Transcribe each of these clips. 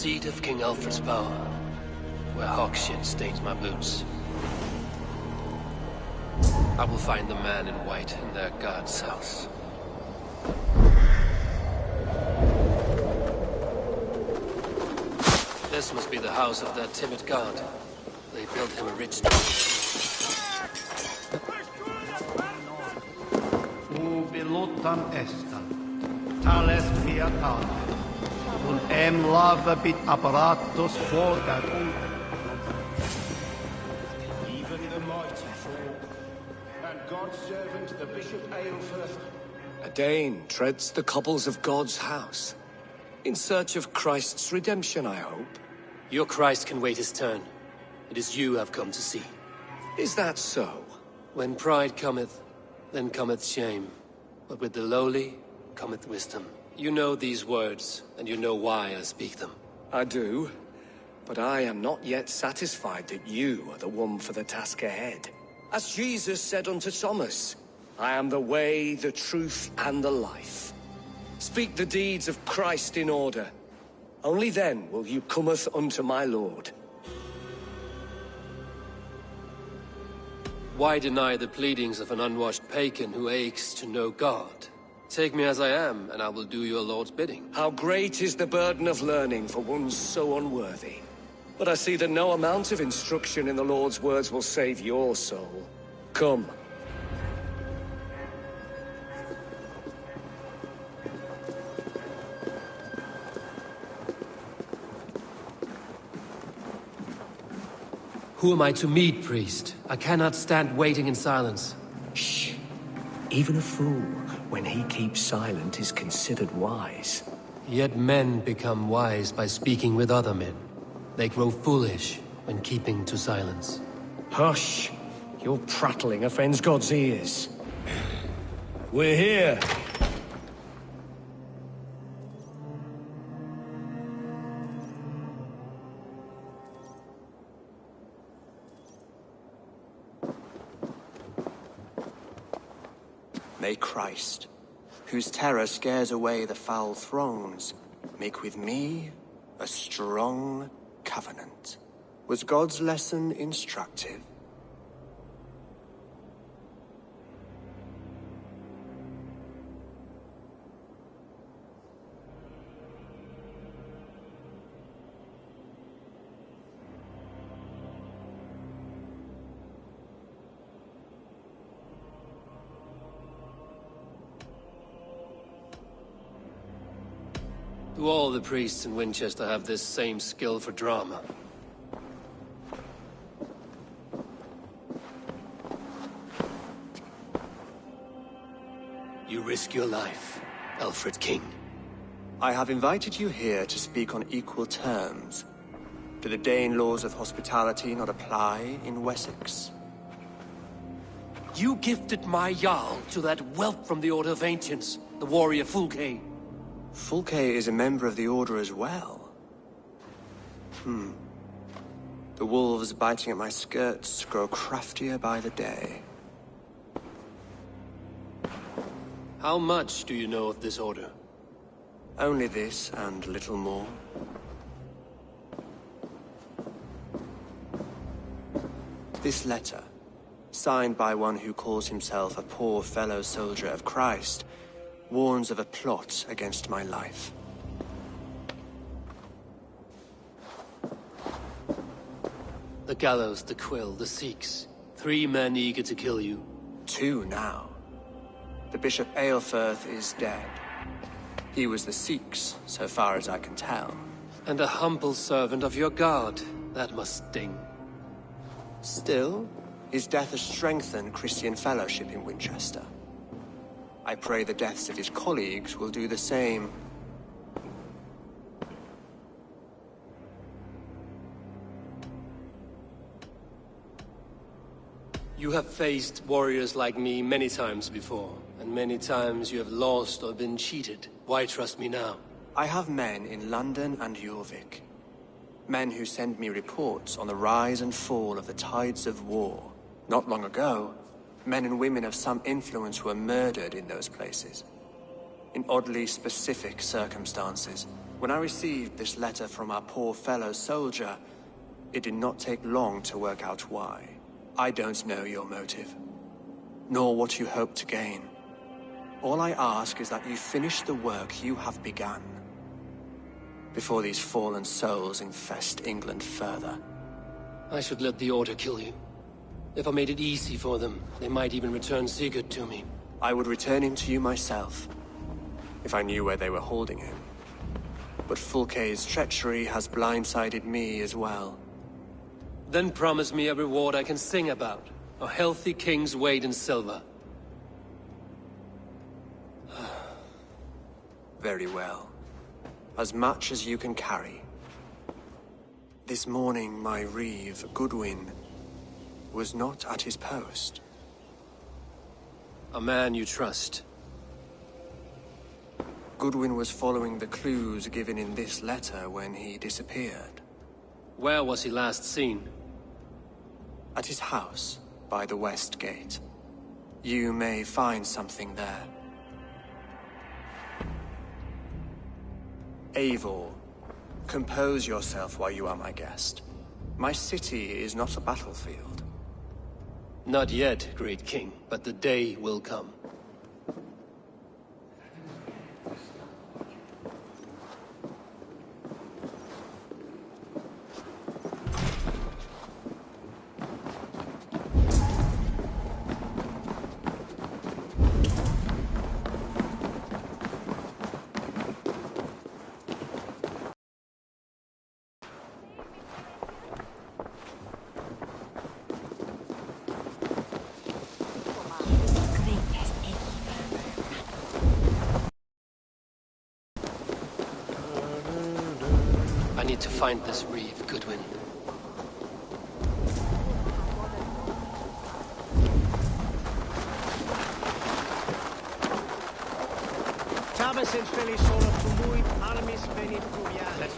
seat of King Alfred's power, where hawk shit stains my boots. I will find the man in white in their god's house. This must be the house of that timid god. They built him a rich tomb. Ubilutam esta, tales fiatale, un lava bit apparatus forgat. Even the mighty fall, and God's servant, the Bishop Aelfirth. A Dane treads the cobbles of God's house. In search of Christ's redemption, I hope. Your Christ can wait his turn. It is you I've come to see. Is that so? When pride cometh, then cometh shame. But with the lowly cometh wisdom. You know these words, and you know why I speak them. I do, but I am not yet satisfied that you are the one for the task ahead. As Jesus said unto Thomas, I am the way, the truth, and the life. Speak the deeds of Christ in order. Only then will you cometh unto my Lord. Why deny the pleadings of an unwashed pagan who aches to know God? Take me as I am, and I will do your Lord's bidding. How great is the burden of learning for one so unworthy. But I see that no amount of instruction in the Lord's words will save your soul. Come. Who am I to meet, priest? I cannot stand waiting in silence. Shh. Even a fool, when he keeps silent, is considered wise. Yet men become wise by speaking with other men. They grow foolish when keeping to silence. Hush! Your prattling offends God's ears. We're here. May Christ, whose terror scares away the foul thrones, make with me a strong covenant. Was God's lesson instructive? Do all the priests in Wincestre have this same skill for drama? You risk your life, Alfred King. I have invited you here to speak on equal terms. Do the Dane laws of hospitality not apply in Wessex? You gifted my Jarl to that whelp from the Order of Ancients, the warrior Fulke. Fulke is a member of the Order as well. The wolves biting at my skirts grow craftier by the day. How much do you know of this order? Only this and little more. This letter, signed by one who calls himself a poor fellow soldier of Christ, warns of a plot against my life. The gallows, the quill, the Sikhs. 3 men eager to kill you. 2 now. The Bishop Aelfirth is dead. He was the Sikhs, so far as I can tell. And a humble servant of your god. That must sting. Still, his death has strengthened Christian fellowship in Winchester. I pray the deaths of his colleagues will do the same. You have faced warriors like me many times before, and many times you have lost or been cheated. Why trust me now? I have men in London and Jorvik. Men who send me reports on the rise and fall of the tides of war. Not long ago, men and women of some influence were murdered in those places. In oddly specific circumstances. When I received this letter from our poor fellow soldier, it did not take long to work out why. I don't know your motive, nor what you hope to gain. All I ask is that you finish the work you have begun, before these fallen souls infest England further. I should let the Order kill you. If I made it easy for them, they might even return Sigurd to me. I would return him to you myself, if I knew where they were holding him. But Fulke's treachery has blindsided me as well. Then promise me a reward I can sing about. A healthy king's weight in silver. Very well. As much as you can carry. This morning, my reeve, Goodwin, was not at his post. A man you trust. Goodwin was following the clues given in this letter when he disappeared. Where was he last seen? At his house, by the west gate. You may find something there. Eivor, compose yourself while you are my guest. My city is not a battlefield. Not yet, great king, but the day will come. I need to find this reeve, Goodwin. Sabes el feliz solo tumuit armis venit fluviales.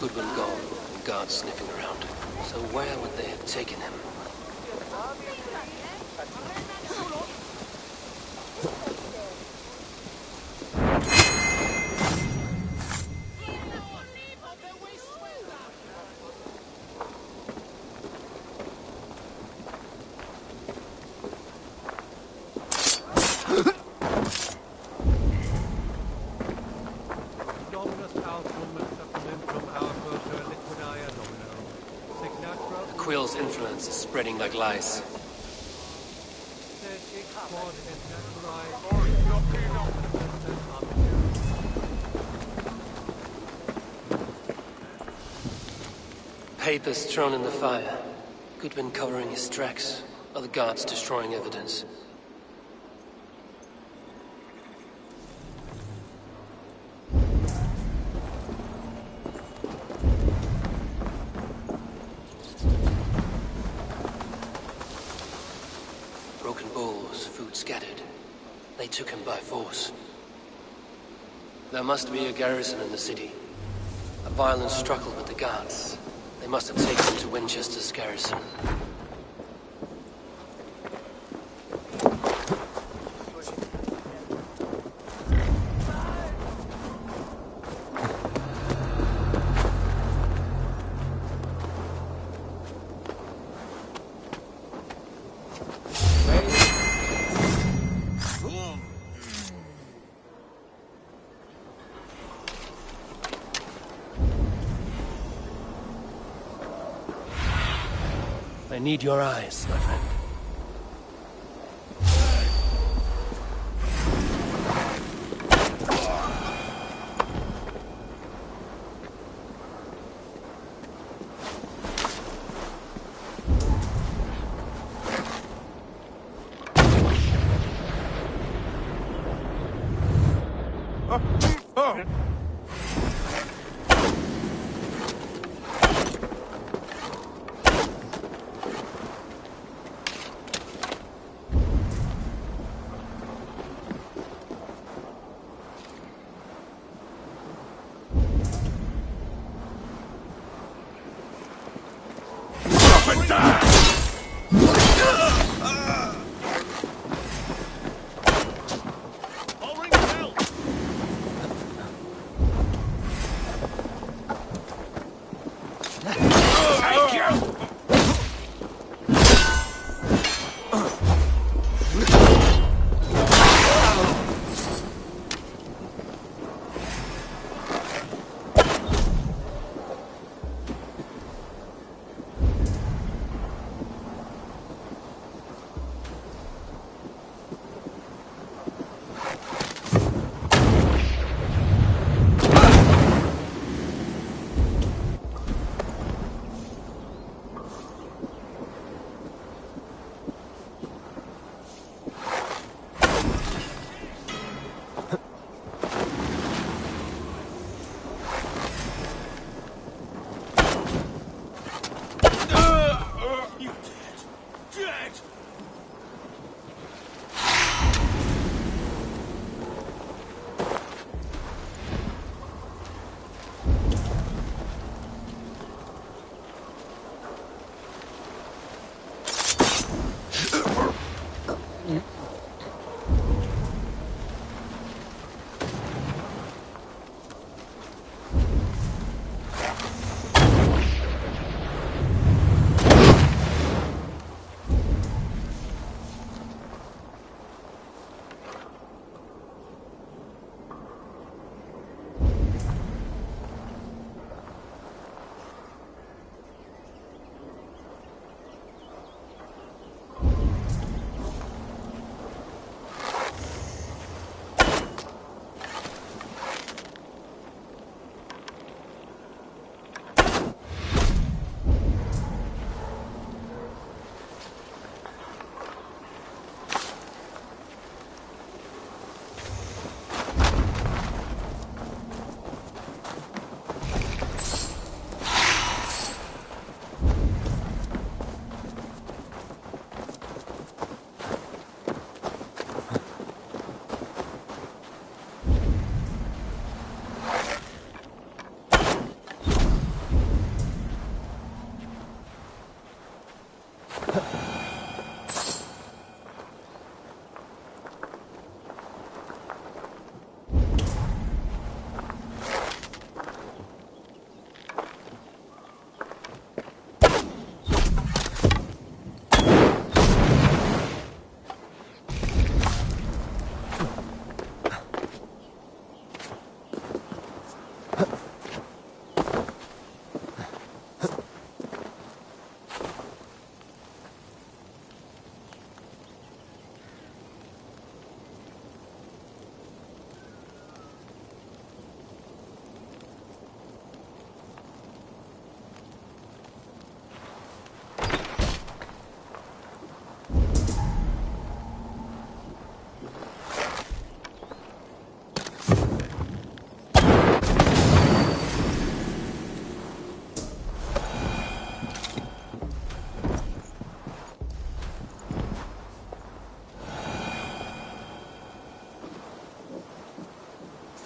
Goodwin gone, and guards sniffing around. So where would they have taken him? The Quill's influence is spreading like lice. Papers thrown in the fire. Goodwin covering his tracks. Other guards destroying evidence. Broken bowls, food scattered. They took him by force. There must be a garrison in the city. A violent struggle with the guards. They must have taken him to Winchester's garrison. I need your eyes, my friend.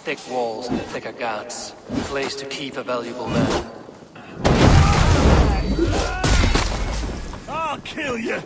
Thick walls and thicker guards. Place to keep a valuable man. I'll kill you!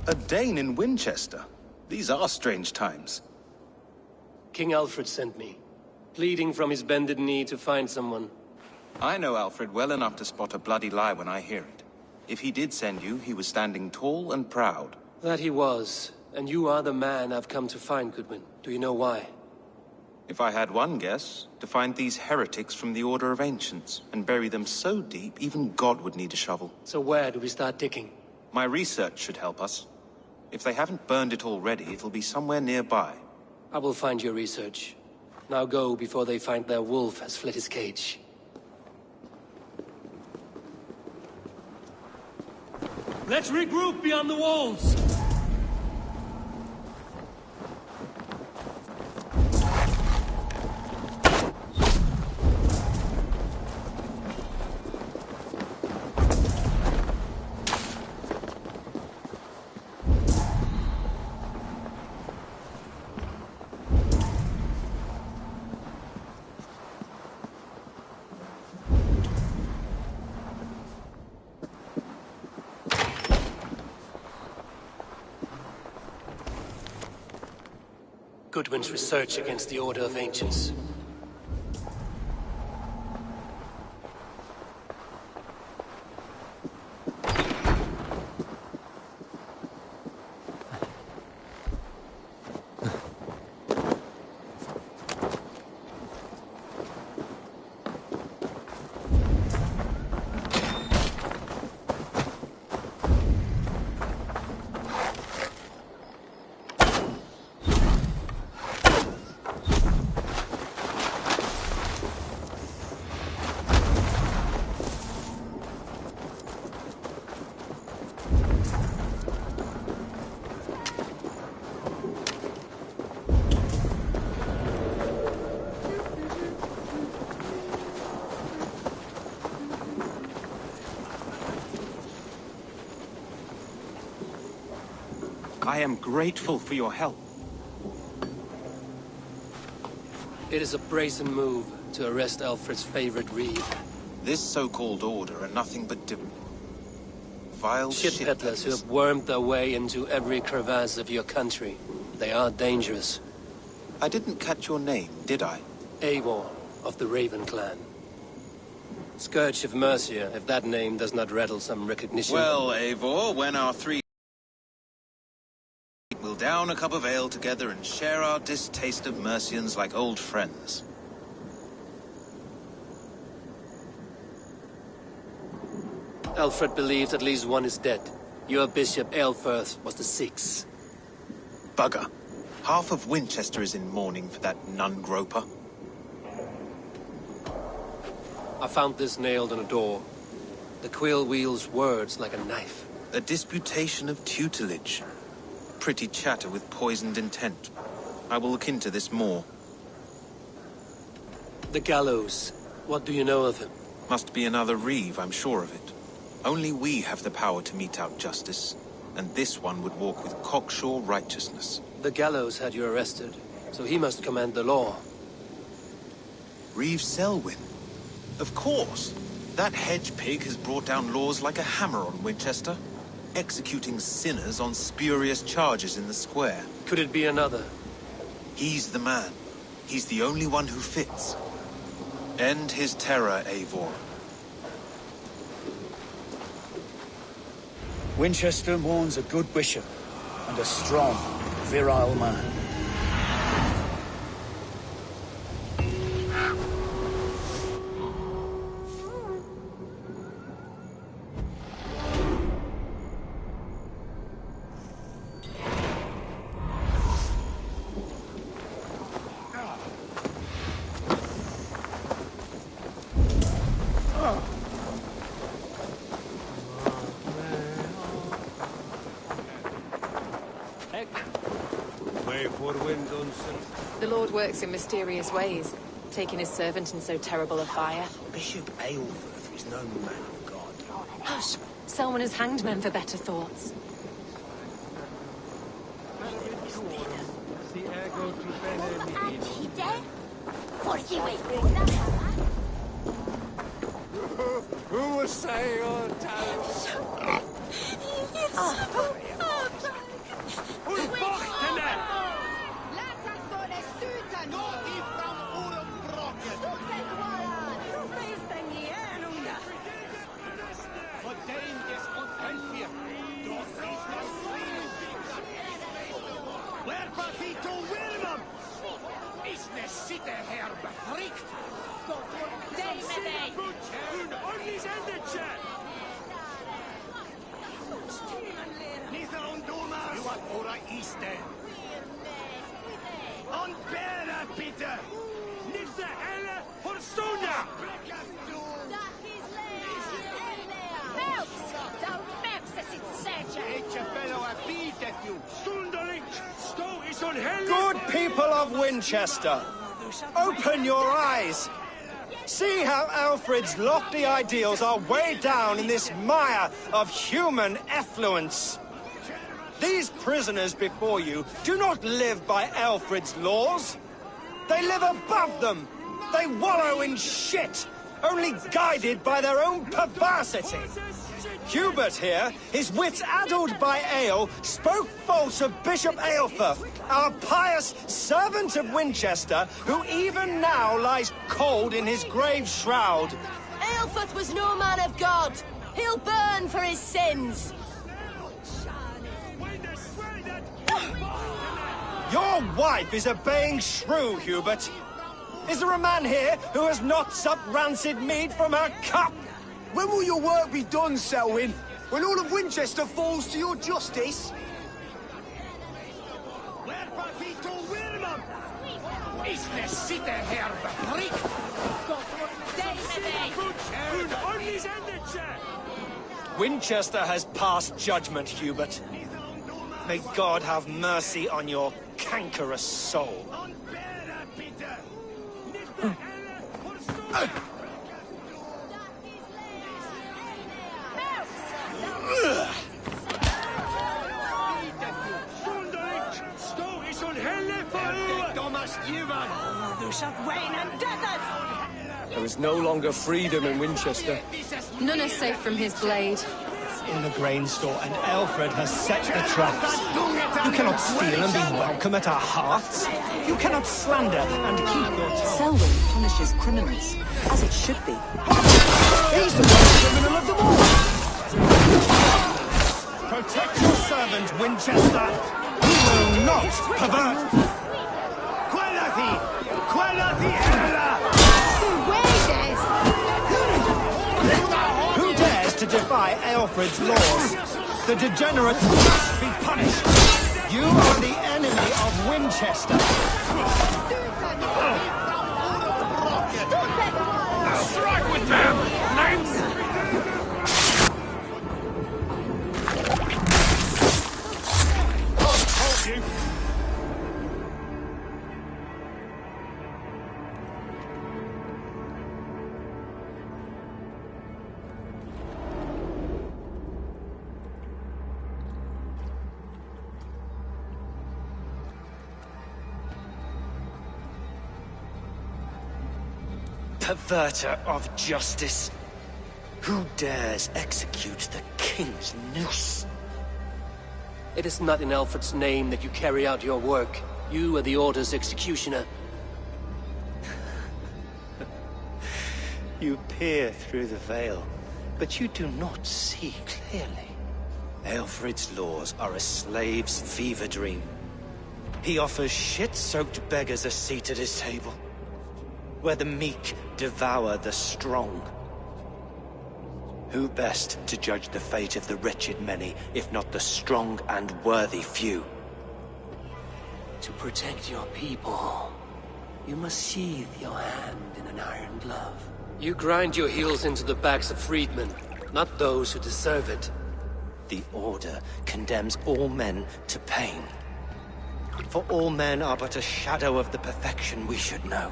A Dane in Wincestre? These are strange times. King Alfred sent me, pleading from his bended knee to find someone. I know Alfred well enough to spot a bloody lie when I hear it. If he did send you, he was standing tall and proud. That he was, and you are the man I've come to find, Goodwin. Do you know why? If I had one guess, to find these heretics from the Order of Ancients, and bury them so deep, even God would need a shovel. So where do we start digging? My research should help us. If they haven't burned it already, it'll be somewhere nearby. I will find your research. Now go before they find their wolf has fled his cage. Let's regroup beyond the walls! Goodwin's research against the Order of Ancients. I am grateful for your help. It is a brazen move to arrest Alfred's favorite reeve. This so-called order are nothing but vile Ship peddlers who have wormed their way into every crevasse of your country. They are dangerous. I didn't catch your name, did I? Eivor of the Raven clan. Scourge of Mercia, if that name does not rattle some recognition. Well, Eivor, when our three we'll down a cup of ale together and share our distaste of Mercians like old friends. Alfred believes at least one is dead. Your bishop, Aelfirth, was the sixth. Bugger. Half of Wincestre is in mourning for that nun-groper. I found this nailed on a door. The quill wields words like a knife. A disputation of tutelage. Pretty chatter with poisoned intent. I will look into this more. The gallows. What do you know of him? Must be another reeve, I'm sure of it. Only we have the power to mete out justice, and this one would walk with cocksure righteousness. The gallows had you arrested, so he must command the law. Reeve Selwyn. Of course. That hedge pig has brought down laws like a hammer on Wincestre, executing sinners on spurious charges in the square. Could it be another? He's the man. He's the only one who fits. End his terror, Eivor. Wincestre mourns a good bishop and a strong, virile man. The Lord works in mysterious ways, taking his servant in so terrible a fire. Bishop Aelfirth is no man of God. Hush! Selwyn has hanged men for better thoughts. Who was saying on talent? Good people of Winchester, open your eyes. See how Alfred's lofty ideals are weighed down in this mire of human effluence. These prisoners before you do not live by Alfred's laws. They live above them. They wallow in shit, only guided by their own perversity. Hubert here, his wits addled by ale, spoke false of Bishop Aelfirth, our pious servant of Winchester, who even now lies cold in his grave shroud. Aelfirth was no man of God. He'll burn for his sins. Your wife is a baying shrew, Hubert. Is there a man here who has not supped rancid mead from her cup? When will your work be done, Selwyn? When all of Winchester falls to your justice? Winchester has passed judgment, Hubert. May God have mercy on your cankerous soul. Thou shalt reign and death. There is no longer freedom in Winchester. None is safe from his blade. In the grain store, and Alfred has set the traps. You cannot steal and be welcome at our hearths. You cannot slander and keep your tongue. Selwyn punishes criminals, as it should be. He's the worst criminal of them all! Protect your servant, Winchester! He will not pervert! Who dares to defy Alfred's laws? The degenerates must be punished! You are the enemy of Winchester! Strike with them! Knights! Hold you! Perverter of justice. Who dares execute the king's noose? It is not in Alfred's name that you carry out your work. You are the Order's executioner. You peer through the veil, but you do not see clearly. Alfred's laws are a slave's fever dream. He offers shit-soaked beggars a seat at his table, where the meek devour the strong. Who best to judge the fate of the wretched many, if not the strong and worthy few? To protect your people, you must sheathe your hand in an iron glove. You grind your heels into the backs of freedmen, not those who deserve it. The Order condemns all men to pain. For all men are but a shadow of the perfection we should know.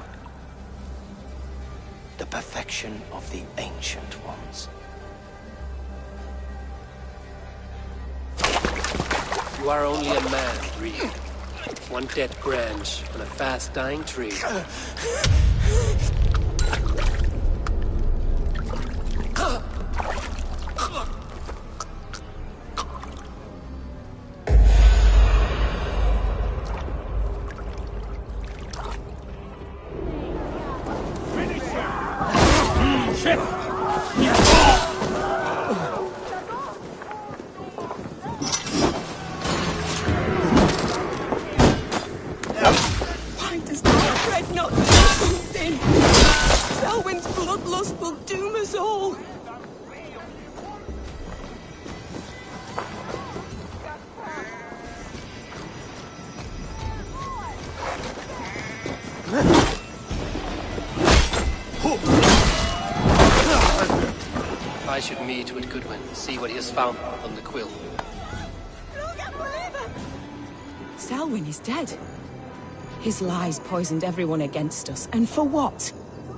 The perfection of the Ancient Ones. You are only a man, Reed. One dead branch on a fast-dying tree. Why does Alfred not do something? Selwyn's bloodlust will doom us all. I should meet with Goodwin, see what he has found on the quill. Selwyn is dead. His lies poisoned everyone against us, and for what?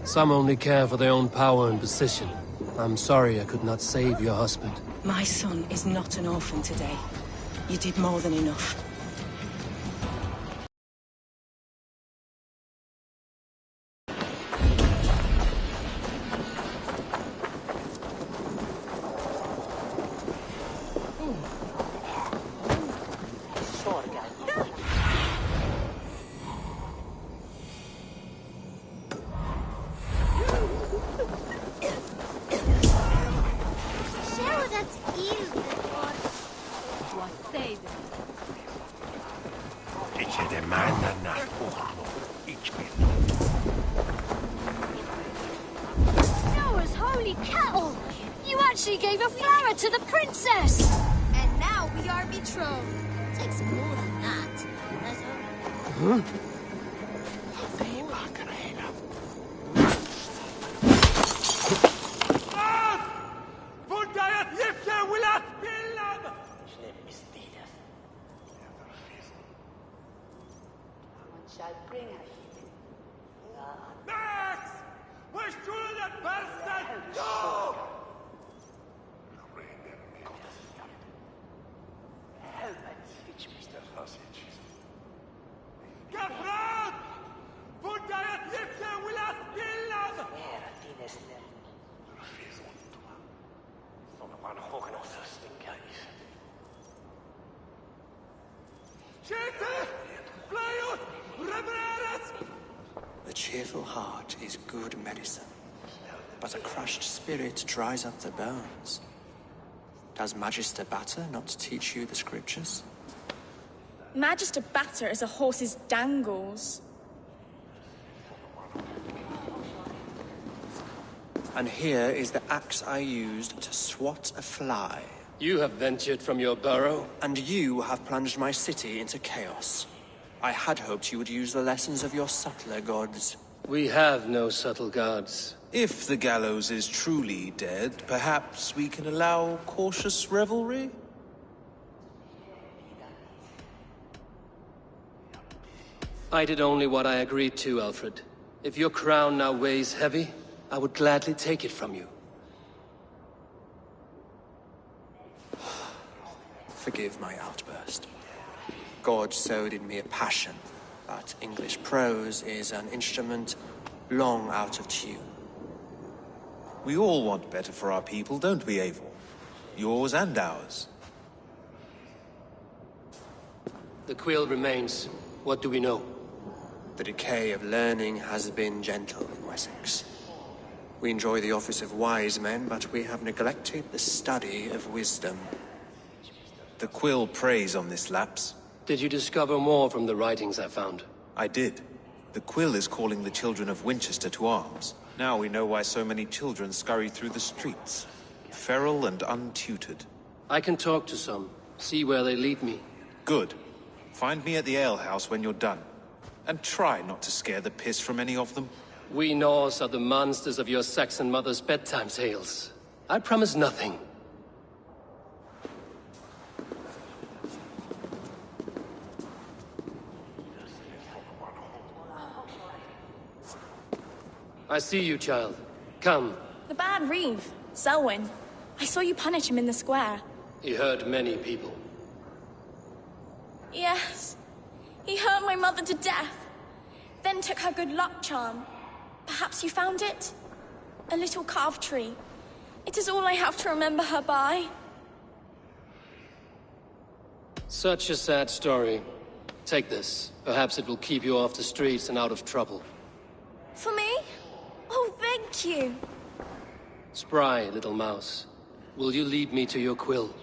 Some only care for their own power and position. I'm sorry I could not save your husband. My son is not an orphan today. You did more than enough. Noah's holy cattle! You actually gave a flower to the princess! And now we are betrothed. Takes more than that. Huh? Get cheerful heart is good medicine, but a crushed spirit dries up the bones. Does Magister Batter not teach you the scriptures? Magister Batter is a horse's dangles. And here is the axe I used to swat a fly. You have ventured from your burrow? And you have plunged my city into chaos. I had hoped you would use the lessons of your subtler gods. We have no subtle gods. If the gallows is truly dead, perhaps we can allow cautious revelry? I did only what I agreed to, Alfred. If your crown now weighs heavy, I would gladly take it from you. Forgive my outburst. God sowed in me a passion, but English prose is an instrument long out of tune. We all want better for our people, don't we, Eivor? Yours and ours. The quill remains. What do we know? The decay of learning has been gentle in Wessex. We enjoy the office of wise men, but we have neglected the study of wisdom. The quill preys on this lapse. Did you discover more from the writings I found? I did. The quill is calling the children of Wincestre to arms. Now we know why so many children scurry through the streets. Feral and untutored. I can talk to some. See where they lead me. Good. Find me at the alehouse when you're done. And try not to scare the piss from any of them. We Norse are the monsters of your Saxon mother's bedtime tales. I promise nothing. I see you, child. Come. The bad Reeve, Selwyn. I saw you punish him in the square. He hurt many people. Yes. He hurt my mother to death. Then took her good luck charm. Perhaps you found it? A little carved tree. It is all I have to remember her by. Such a sad story. Take this. Perhaps it will keep you off the streets and out of trouble. For me? Oh, thank you. Spry, little mouse. Will you lead me to your quill?